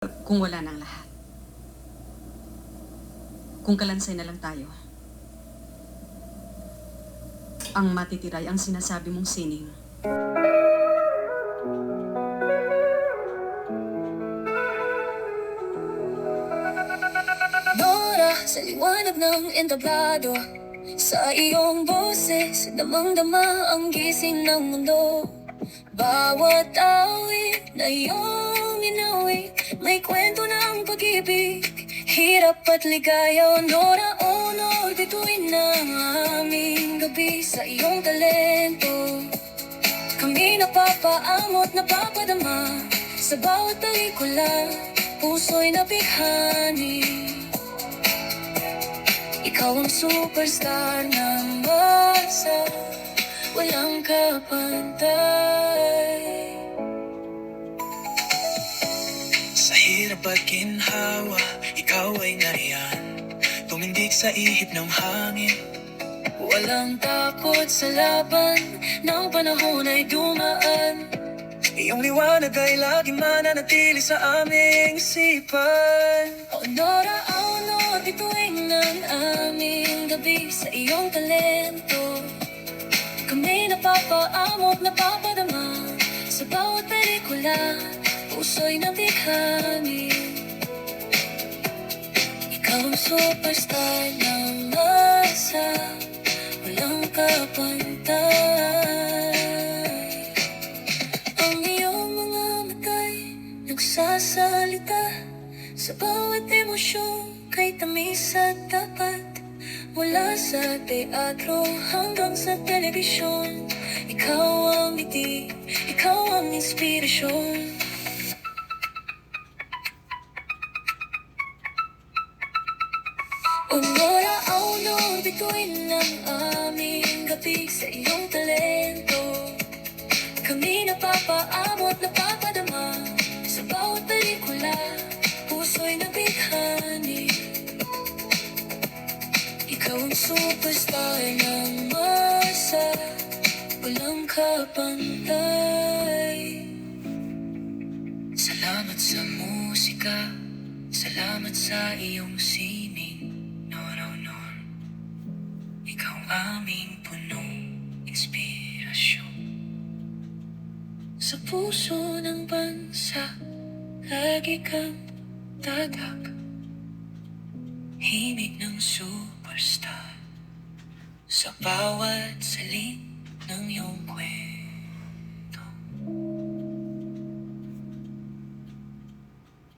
Kung wala nang lahat. Kung kalansay na lang tayo. Ang matitiray ang sinasabi mong sining. Nora, sa liwanag ng entablado, sa iyong boses, damang-dama ang gising ng mundo. Bawat awit na iyong inawi, may kwento ng pag-ibig, hirap at ligaya. Nora, oh Lord, ito'y ng aming gabi. Sa iyong talento, kami napapaamot, napapadama. Sa bawat pelikula, puso'y nabighani. Ikaw ang superstar ng masa, walang kapantay. Sa hirap at ginhawa, ikaw ay nariyan, tumindig sa ihip ng hangin. Walang takot sa laban, ng panahon ay dumaan. Iyong liwanag ay laging mananatili sa aming isipan. Oh Nora, oh Lord, ito'y ng aming gabi. Sa iyong talento, kami napapaamot, napapadama. Sa bawat pelikula, puso'y nabighani. Ikaw ang superstar ng masa, walang kapantay. Ang iyong mga matay nagsasalita, sa bawat emosyon kay tamis at tapat. Mula sa teatro hanggang sa telebisyon, ikaw ang ngiti, ikaw ang inspirasyon. O Nora, oh Lord, ito'y ng aming gabi. Sa iyong talento, kami napapaamot, napapadama. Sa bawat pelikula, puso'y nabighani. Ikaw ang superstar ng masa, walang kapantay. Salamat sa musika, salamat sa iyong sining. Nora, Nor, ikaw aming punong inspirasyon. Sa puso ng bansa, lagi kang tatak. Himig ng superstar, sa bawat saling ng iyong kwento.